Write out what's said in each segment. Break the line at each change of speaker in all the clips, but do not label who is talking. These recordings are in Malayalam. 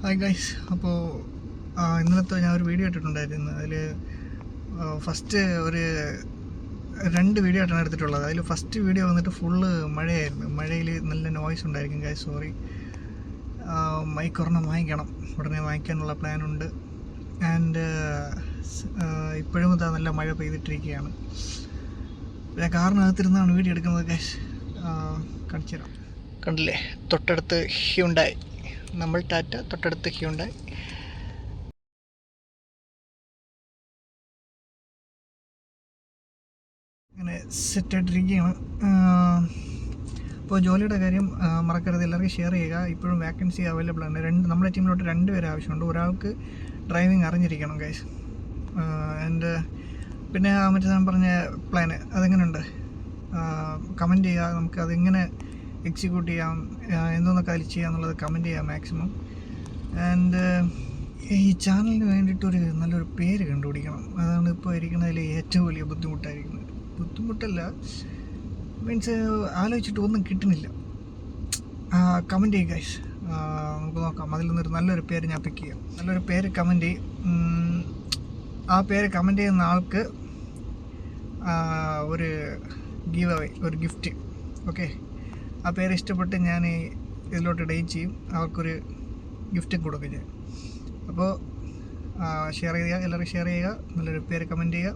Hi guys. അപ്പോൾ ഇന്നലത്തെ ഞാൻ ഒരു വീഡിയോ ഇട്ടിട്ടുണ്ടായിരുന്നു. അതിൽ ഫസ്റ്റ് ഒരു 2 വീഡിയോ ആയിട്ടാണ് എടുത്തിട്ടുള്ളത്. അതിൽ ഫസ്റ്റ് വീഡിയോ വന്നിട്ട് ഫുള്ള് മഴയായിരുന്നു. മഴയിൽ നല്ല നോയ്സ് ഉണ്ടായിരിക്കും ഗൈസ്, സോറി. മൈക്ക് ഒരെണ്ണം വാങ്ങിക്കണം, ഉടനെ വാങ്ങിക്കാനുള്ള പ്ലാനുണ്ട്. ആൻഡ് ഇപ്പോഴും ഇതാ നല്ല മഴ പെയ്തിട്ടിരിക്കുകയാണ്. ഞാൻ കാറിനകത്തിരുന്നാണ് വീഡിയോ എടുക്കുന്നത് ഗൈസ്. കാണിച്ചു തരാം. കണ്ടില്ലേ, തൊട്ടടുത്ത് ഹ്യുണ്ടായി, നമ്മൾ ടാറ്റ, തൊട്ടടുത്ത് ഹ്യുണ്ടായി. അങ്ങനെ സെറ്റായിട്ടിരിക്കുകയാണ്. അപ്പോൾ ജോലിയുടെ കാര്യം മറക്കരുത്, എല്ലാവർക്കും ഷെയർ ചെയ്യുക. ഇപ്പോഴും വേക്കൻസി അവൈലബിൾ ആണ്. നമ്മുടെ ടീമിലോട്ട് 2 പേര് ആവശ്യമുണ്ട്. ഒരാൾക്ക് ഡ്രൈവിംഗ് അറിഞ്ഞിരിക്കണം ഗൈസ്. ആൻഡ് പിന്നെ മറ്റേ ഞാൻ പറഞ്ഞ പ്ലാന് അതെങ്ങനെയുണ്ട് കമൻറ്റ് ചെയ്യുക. നമുക്ക് അതെങ്ങനെ എക്സിക്യൂട്ട് ചെയ്യാം, എന്തോന്നൊക്കെ അതിൽ ചെയ്യാം എന്നുള്ളത് കമൻറ്റ് ചെയ്യാം മാക്സിമം. ആൻഡ് ഈ ചാനലിന് വേണ്ടിയിട്ടൊരു നല്ലൊരു പേര് കണ്ടുപിടിക്കണം. അതാണ് ഇപ്പോൾ ഇരിക്കുന്നതിൽ ഏറ്റവും വലിയ ബുദ്ധിമുട്ടായിരിക്കുന്നത്. ബുദ്ധിമുട്ടല്ല, മീൻസ് ആലോചിച്ചിട്ട് ഒന്നും കിട്ടുന്നില്ല. കമൻറ്റ് ചെയ്യുക ഗൈസ്, നമുക്ക് നോക്കാം. അതിൽ നിന്നൊരു നല്ലൊരു പേര് ഞാൻ പിക്ക് ചെയ്യാം. നല്ലൊരു പേര് കമൻറ്റ് ചെയ്യും. ആ പേര് കമൻറ്റ് ചെയ്യുന്ന ആൾക്ക് ഒരു ഗീവ് അവേ, ഒരു ഗിഫ്റ്റ്. ഓക്കെ, ആ പേര് ഇഷ്ടപ്പെട്ട് ഞാൻ ഇതിലോട്ട് ഇടുകയും ചെയ്യും. അവർക്കൊരു ഗിഫ്റ്റും കൊടുക്കുകയും ചെയ്യും. അപ്പോൾ ഷെയർ ചെയ്യുക, എല്ലാവരും ഷെയർ ചെയ്യുക, നല്ലൊരു പേര് കമൻറ്റ് ചെയ്യുക.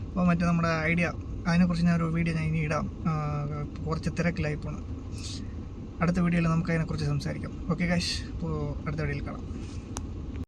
അപ്പോൾ മറ്റേ നമ്മുടെ ഐഡിയ, അതിനെക്കുറിച്ച് ഞാനൊരു വീഡിയോ ഞാൻ ഇനി ഇടാം. കുറച്ച് തിരക്കിലായി പോകണം. അടുത്ത വീഡിയോയിൽ നമുക്ക് അതിനെക്കുറിച്ച് സംസാരിക്കാം. ഓക്കെ ഗൈസ്, അപ്പോൾ അടുത്ത വീഡിയോയിൽ കാണാം.